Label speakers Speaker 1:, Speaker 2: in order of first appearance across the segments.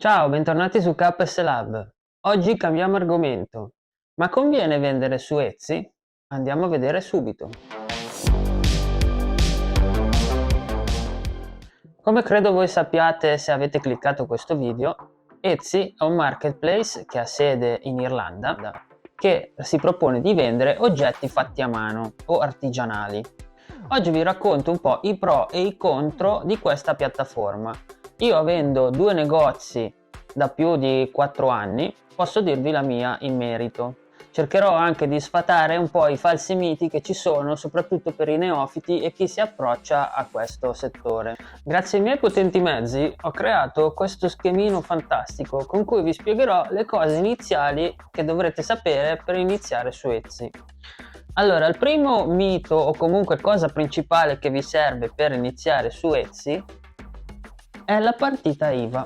Speaker 1: Ciao, bentornati su KS Lab. Oggi cambiamo argomento. Ma conviene vendere su Etsy? Andiamo a vedere subito. Come credo voi sappiate se avete cliccato questo video, Etsy è un marketplace che ha sede in Irlanda che si propone di vendere oggetti fatti a mano o artigianali. Oggi vi racconto un po' i pro e i contro di questa piattaforma. Io avendo due negozi da più di 4 anni, posso dirvi la mia in merito. Cercherò anche di sfatare un po' i falsi miti che ci sono, soprattutto per i neofiti e chi si approccia a questo settore. Grazie ai miei potenti mezzi ho creato questo schemino fantastico con cui vi spiegherò le cose iniziali che dovrete sapere per iniziare su Etsy. Allora, il primo mito o comunque cosa principale che vi serve per iniziare su Etsy è la partita IVA.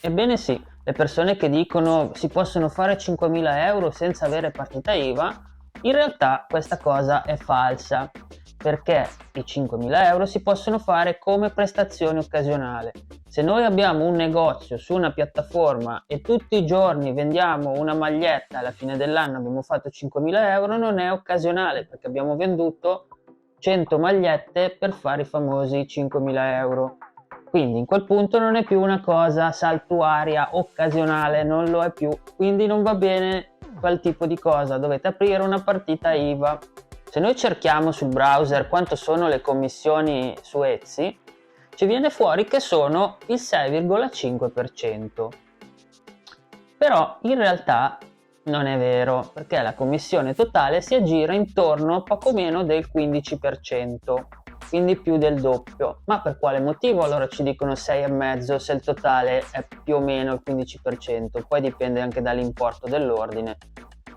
Speaker 1: Ebbene sì, le persone che dicono si possono fare 5.000 euro senza avere partita IVA, in realtà questa cosa è falsa, perché i 5.000 euro si possono fare come prestazione occasionale. Se noi abbiamo un negozio su una piattaforma e tutti i giorni vendiamo una maglietta e alla fine dell'anno abbiamo fatto 5.000 euro, non è occasionale, perché abbiamo venduto 100 magliette per fare i famosi 5.000 euro. Quindi in quel punto non è più una cosa saltuaria, occasionale, non lo è più. Quindi non va bene quel tipo di cosa, dovete aprire una partita IVA. Se noi cerchiamo sul browser quanto sono le commissioni su Etsy, ci viene fuori che sono il 6,5%. Però in realtà non è vero, perché la commissione totale si aggira intorno a poco meno del 15%, quindi più del doppio. Ma per quale motivo allora ci dicono 6,5 se il totale è più o meno il 15%? Poi dipende anche dall'importo dell'ordine.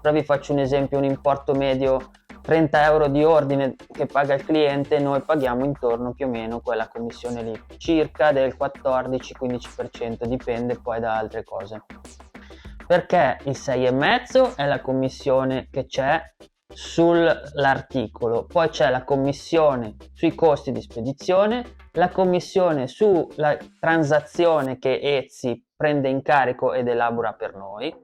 Speaker 1: Però vi faccio un esempio, un importo medio 30 euro di ordine che paga il cliente, noi paghiamo intorno più o meno quella commissione lì, circa del 14-15%, dipende poi da altre cose. Perché il 6,5 è la commissione che c'è sull'articolo, poi c'è la commissione sui costi di spedizione, la commissione sulla transazione che Etsy prende in carico ed elabora per noi,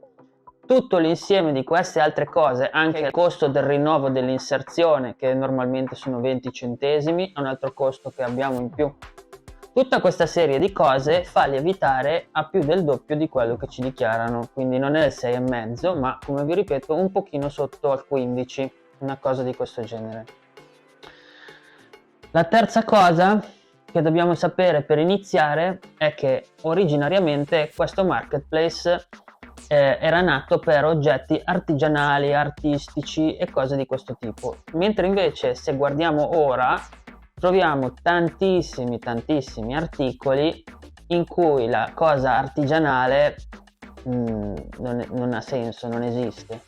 Speaker 1: tutto l'insieme di queste altre cose, anche il costo del rinnovo dell'inserzione che normalmente sono 20 centesimi, è un altro costo che abbiamo in più. Tutta questa serie di cose fa lievitare a più del doppio di quello che ci dichiarano, quindi non è il 6,5 ma come vi ripeto un pochino sotto al 15, una cosa di questo genere. La terza cosa che dobbiamo sapere per iniziare è che originariamente questo marketplace era nato per oggetti artigianali, artistici e cose di questo tipo, mentre invece se guardiamo ora troviamo tantissimi articoli in cui la cosa artigianale non ha senso, non esiste.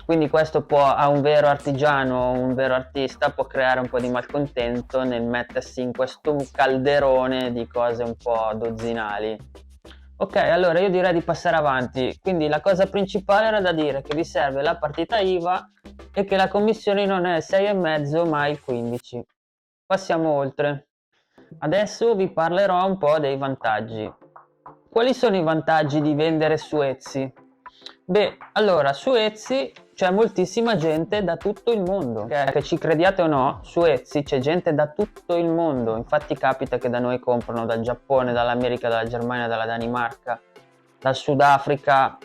Speaker 1: Quindi questo a un vero artigiano, un vero artista può creare un po' di malcontento nel mettersi in questo calderone di cose un po' dozzinali. Ok, allora io direi di passare avanti. Quindi la cosa principale era da dire che vi serve la partita IVA e che la commissione non è il 6,5 ma il 15. Passiamo oltre. Adesso vi parlerò un po' dei vantaggi. Quali sono i vantaggi di vendere su Etsy? Beh, allora su Etsy c'è moltissima gente da tutto il mondo. Che ci crediate o no, su Etsy c'è gente da tutto il mondo. Infatti capita che da noi comprano dal Giappone, dall'America, dalla Germania, dalla Danimarca, dal Sudafrica,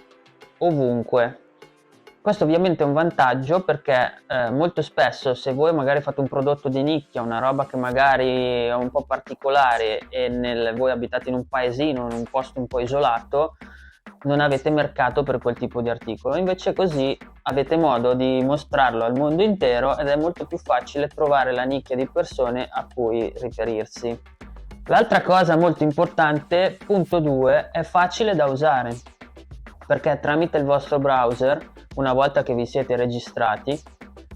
Speaker 1: ovunque. Questo ovviamente è un vantaggio perché molto spesso se voi magari fate un prodotto di nicchia, una roba che magari è un po' particolare e voi abitate in un paesino, in un posto un po' isolato, non avete mercato per quel tipo di articolo. Invece così avete modo di mostrarlo al mondo intero ed è molto più facile trovare la nicchia di persone a cui riferirsi. L'altra cosa molto importante, punto 2, è facile da usare perché tramite il vostro browser, una volta che vi siete registrati,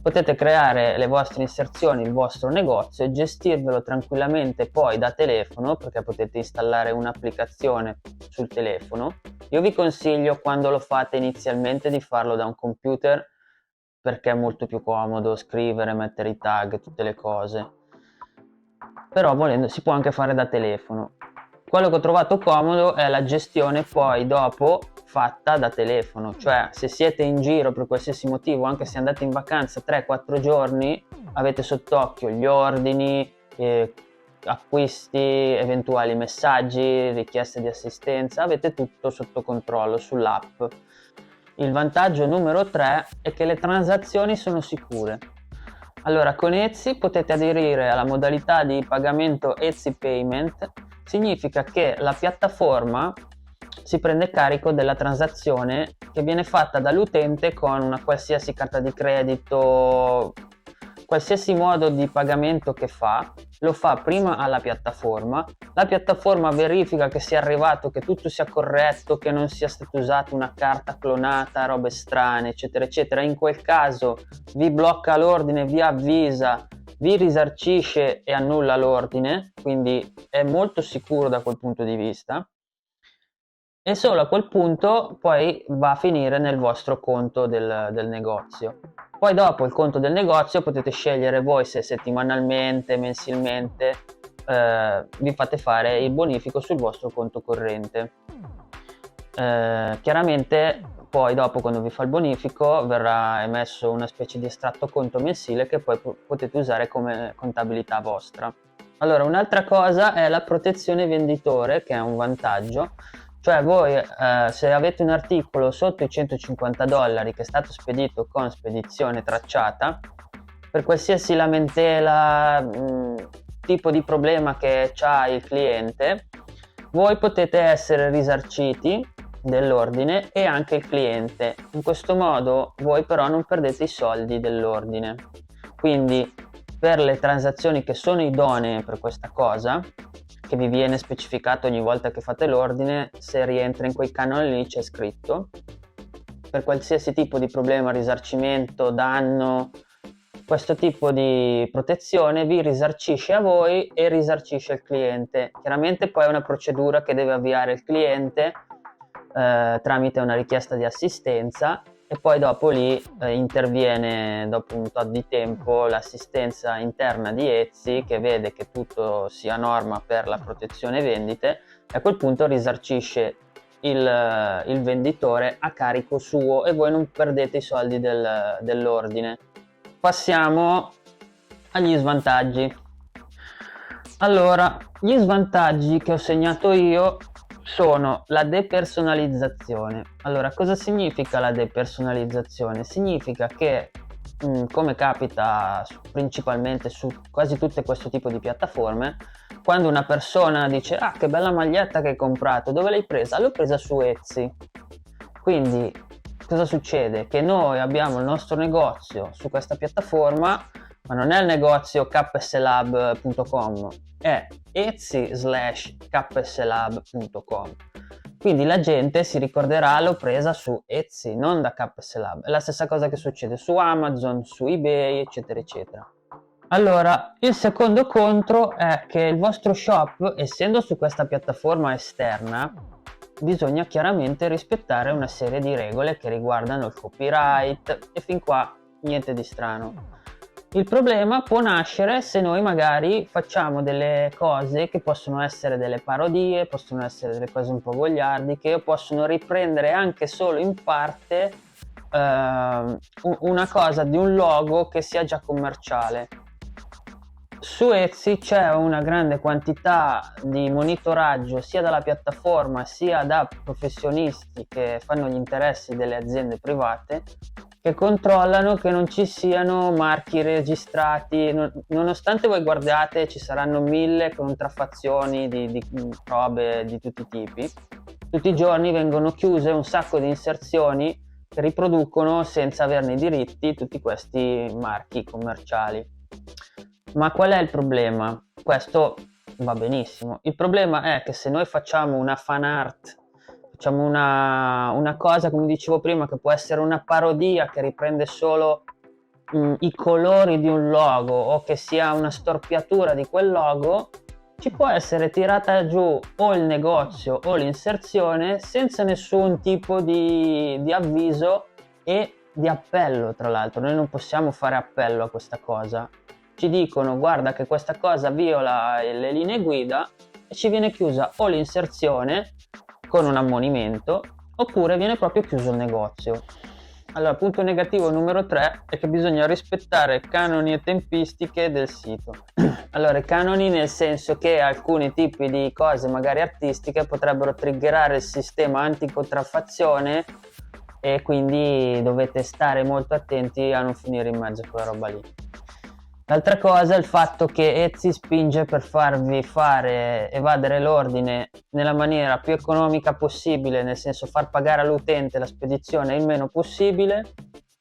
Speaker 1: potete creare le vostre inserzioni, il vostro negozio e gestirvelo tranquillamente poi da telefono, perché potete installare un'applicazione sul telefono. Io vi consiglio quando lo fate inizialmente di farlo da un computer perché è molto più comodo scrivere, mettere i tag, tutte le cose. Però volendo si può anche fare da telefono. Quello che ho trovato comodo è la gestione poi dopo fatta da telefono, cioè se siete in giro per qualsiasi motivo, anche se andate in vacanza 3-4 giorni, avete sott'occhio gli ordini, acquisti, eventuali messaggi, richieste di assistenza, avete tutto sotto controllo sull'app. Il vantaggio numero 3 è che le transazioni sono sicure. Allora, con Etsy potete aderire alla modalità di pagamento Etsy Payment. Significa che la piattaforma si prende carico della transazione che viene fatta dall'utente con una qualsiasi carta di credito, qualsiasi modo di pagamento che fa, lo fa prima alla piattaforma. La piattaforma verifica che sia arrivato, che tutto sia corretto, che non sia stata usata una carta clonata, robe strane, eccetera, eccetera. In quel caso vi blocca l'ordine, vi avvisa, vi risarcisce e annulla l'ordine, quindi è molto sicuro da quel punto di vista. E solo a quel punto poi va a finire nel vostro conto del negozio. Poi dopo il conto del negozio potete scegliere voi se settimanalmente, mensilmente vi fate fare il bonifico sul vostro conto corrente. Chiaramente poi dopo, quando vi fa il bonifico, verrà emesso una specie di estratto conto mensile che poi potete usare come contabilità vostra. Allora, un'altra cosa è la protezione venditore, che è un vantaggio. Cioè voi se avete un articolo sotto i $150 che è stato spedito con spedizione tracciata, per qualsiasi lamentela, tipo di problema che ha il cliente, voi potete essere risarciti dell'ordine e anche il cliente. In questo modo voi però non perdete i soldi dell'ordine. Quindi per le transazioni che sono idonee per questa cosa, che vi viene specificato ogni volta che fate l'ordine, se rientra in quei canoni lì c'è scritto. Per qualsiasi tipo di problema, risarcimento, danno, questo tipo di protezione vi risarcisce a voi e risarcisce il cliente. Chiaramente poi è una procedura che deve avviare il cliente tramite una richiesta di assistenza, e poi dopo lì interviene, dopo un tot di tempo, l'assistenza interna di Etsy, che vede che tutto sia a norma per la protezione vendite, e a quel punto risarcisce il venditore a carico suo e voi non perdete i soldi dell'ordine. Passiamo agli svantaggi. Allora, gli svantaggi che ho segnato io sono la depersonalizzazione. Allora, cosa significa la depersonalizzazione? Significa che, come capita principalmente su quasi tutte questo tipo di piattaforme, quando una persona dice: ah, che bella maglietta che hai comprato, dove l'hai presa? L'ho presa su Etsy. Quindi cosa succede? Che noi abbiamo il nostro negozio su questa piattaforma, ma non è il negozio kslab.com, è etsy/kslab.com. Quindi la gente si ricorderà: l'ho presa su Etsy, non da KSLab. È la stessa cosa che succede su Amazon, su eBay, eccetera eccetera. Allora, il secondo contro è che il vostro shop, essendo su questa piattaforma esterna, bisogna chiaramente rispettare una serie di regole che riguardano il copyright, e fin qua niente di strano. Il problema può nascere se noi magari facciamo delle cose che possono essere delle parodie, possono essere delle cose un po' goliardiche, o possono riprendere anche solo in parte una cosa di un logo che sia già commerciale. Su Etsy c'è una grande quantità di monitoraggio sia dalla piattaforma sia da professionisti che fanno gli interessi delle aziende private, che controllano che non ci siano marchi registrati. Nonostante voi guardate, ci saranno 1000 contraffazioni di robe di tutti i tipi. Tutti i giorni vengono chiuse un sacco di inserzioni che riproducono senza averne i diritti tutti questi marchi commerciali. Ma qual è il problema? Questo va benissimo. Il problema è che se noi facciamo una fan art, facciamo una cosa, come dicevo prima, che può essere una parodia che riprende solo i colori di un logo, o che sia una storpiatura di quel logo, ci può essere tirata giù o il negozio o l'inserzione senza nessun tipo di avviso e di appello. Tra l'altro noi non possiamo fare appello a questa cosa. Ci dicono: guarda che questa cosa viola le linee guida, e ci viene chiusa o l'inserzione con un ammonimento oppure viene proprio chiuso il negozio. Allora, punto negativo numero 3 è che bisogna rispettare canoni e tempistiche del sito. Allora, i canoni nel senso che alcuni tipi di cose magari artistiche potrebbero triggerare il sistema anticontraffazione e quindi dovete stare molto attenti a non finire in mezzo a quella roba lì. L'altra cosa è il fatto che Etsy spinge per farvi fare evadere l'ordine nella maniera più economica possibile, nel senso far pagare all'utente la spedizione il meno possibile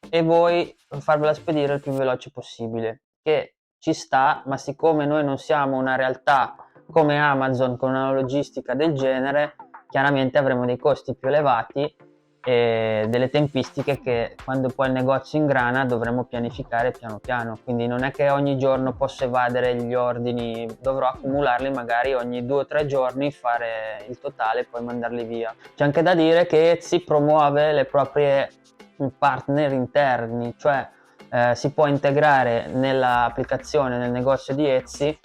Speaker 1: e voi farvela spedire il più veloce possibile, che ci sta, ma siccome noi non siamo una realtà come Amazon con una logistica del genere, chiaramente avremo dei costi più elevati e delle tempistiche che quando poi il negozio ingrana dovremo pianificare piano piano, quindi non è che ogni giorno posso evadere gli ordini, dovrò accumularli magari ogni 2 o 3 giorni, fare il totale e poi mandarli via. C'è anche da dire che Etsy promuove le proprie partner interni, cioè si può integrare nell'applicazione, nel negozio di Etsy,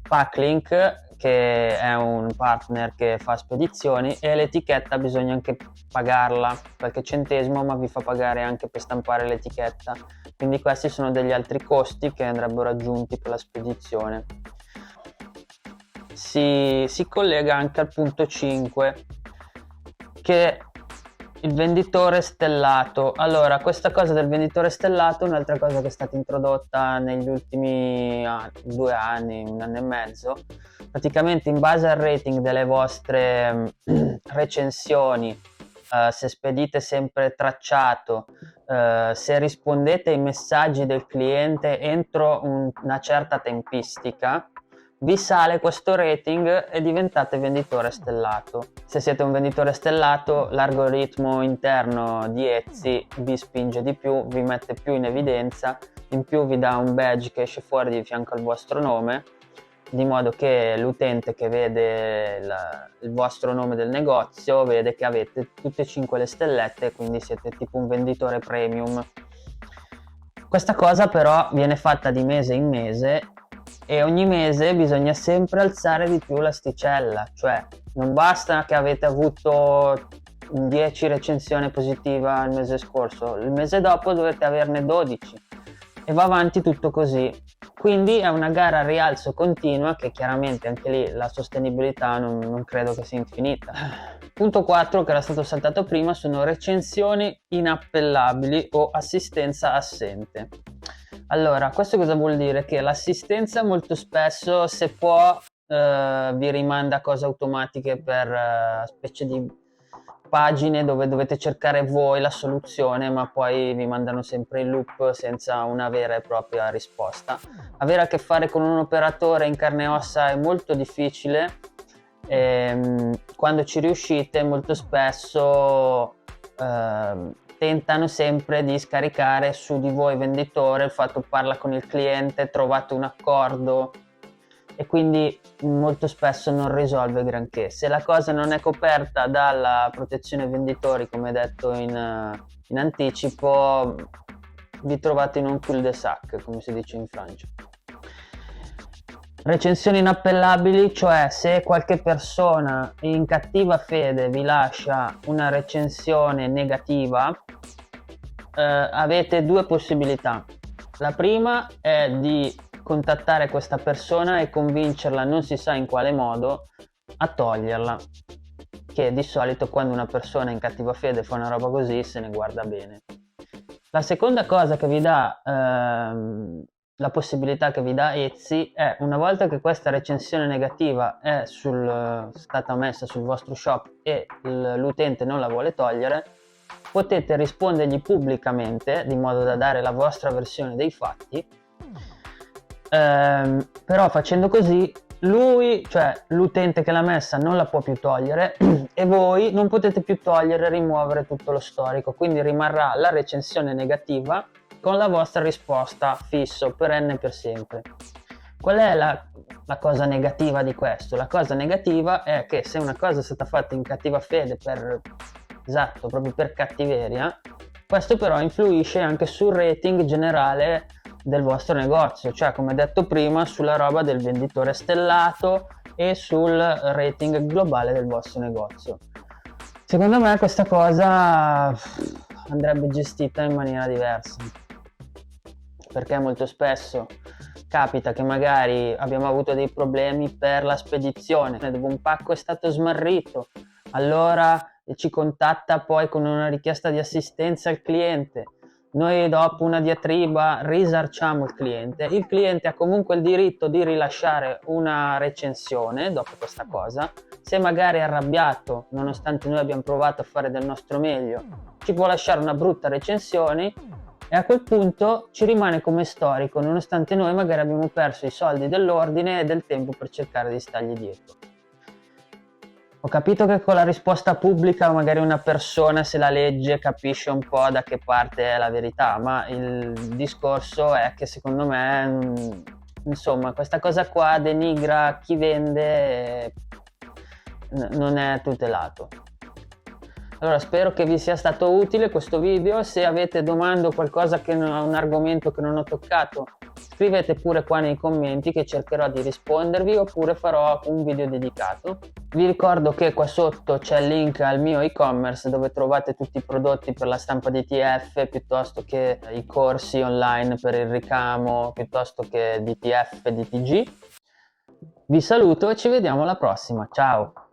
Speaker 1: Packlink, che è un partner che fa spedizioni, e l'etichetta bisogna anche pagarla qualche centesimo, ma vi fa pagare anche per stampare l'etichetta, quindi questi sono degli altri costi che andrebbero aggiunti per la spedizione. Si collega anche al punto 5, che il venditore stellato. Allora, questa cosa del venditore stellato è un'altra cosa che è stata introdotta negli ultimi 2 anni, 1 anno e mezzo. Praticamente in base al rating delle vostre recensioni, se spedite sempre tracciato, se rispondete ai messaggi del cliente entro una certa tempistica, vi sale questo rating e diventate venditore stellato. Se siete un venditore stellato, l'algoritmo interno di Etsy vi spinge di più, vi mette più in evidenza, in più vi dà un badge che esce fuori di fianco al vostro nome, di modo che l'utente che vede il vostro nome del negozio vede che avete tutte e 5 le stellette, quindi siete tipo un venditore premium. Questa cosa però viene fatta di mese in mese e ogni mese bisogna sempre alzare di più l'asticella, cioè non basta che avete avuto 10 recensioni positive il mese scorso, il mese dopo dovete averne 12 e va avanti tutto così. Quindi è una gara a rialzo continua che chiaramente anche lì la sostenibilità non credo che sia infinita. Punto 4, che era stato saltato prima, sono recensioni inappellabili o assistenza assente. Allora, questo cosa vuol dire? Che l'assistenza molto spesso, se può, vi rimanda cose automatiche per specie di pagine dove dovete cercare voi la soluzione, ma poi vi mandano sempre in loop senza una vera e propria risposta. Avere a che fare con un operatore in carne e ossa è molto difficile. Quando ci riuscite, molto spesso tentano sempre di scaricare su di voi venditore il fatto parla con il cliente, trovate un accordo, e quindi molto spesso non risolve granché. Se la cosa non è coperta dalla protezione venditori, come detto in anticipo, vi trovate in un cul-de-sac, come si dice in Francia. Recensioni inappellabili, cioè se qualche persona in cattiva fede vi lascia una recensione negativa, avete 2 possibilità. La prima è di contattare questa persona e convincerla, non si sa in quale modo, a toglierla, che di solito quando una persona in cattiva fede fa una roba così se ne guarda bene. La seconda cosa che vi dà la possibilità che vi dà Etsy è, una volta che questa recensione negativa è stata messa sul vostro shop e l'utente non la vuole togliere, potete rispondergli pubblicamente di modo da dare la vostra versione dei fatti. Però facendo così lui, cioè l'utente che l'ha messa, non la può più togliere e voi non potete più togliere e rimuovere tutto lo storico, quindi rimarrà la recensione negativa con la vostra risposta fisso, perenne per sempre. Qual è la cosa negativa di questo? La cosa negativa è che se una cosa è stata fatta in cattiva fede proprio per cattiveria, questo però influisce anche sul rating generale del vostro negozio, cioè come detto prima sulla roba del venditore stellato, e sul rating globale del vostro negozio. Secondo me questa cosa andrebbe gestita in maniera diversa, perché molto spesso capita che magari abbiamo avuto dei problemi per la spedizione, dove un pacco è stato smarrito, allora ci contatta poi con una richiesta di assistenza al cliente. Noi dopo una diatriba risarciamo il cliente ha comunque il diritto di rilasciare una recensione dopo questa cosa, se magari è arrabbiato nonostante noi abbiamo provato a fare del nostro meglio, ci può lasciare una brutta recensione e a quel punto ci rimane come storico, nonostante noi magari abbiamo perso i soldi dell'ordine e del tempo per cercare di stargli dietro. Ho capito che con la risposta pubblica magari una persona, se la legge, capisce un po' da che parte è la verità, ma il discorso è che secondo me, insomma, questa cosa qua denigra chi vende e non è tutelato. Allora spero che vi sia stato utile questo video. Se avete domande o qualcosa un argomento che non ho toccato, scrivete pure qua nei commenti che cercherò di rispondervi, oppure farò un video dedicato. Vi ricordo che qua sotto c'è il link al mio e-commerce dove trovate tutti i prodotti per la stampa di DTF, piuttosto che i corsi online per il ricamo, piuttosto che DTF e DTG. Vi saluto e ci vediamo alla prossima, ciao!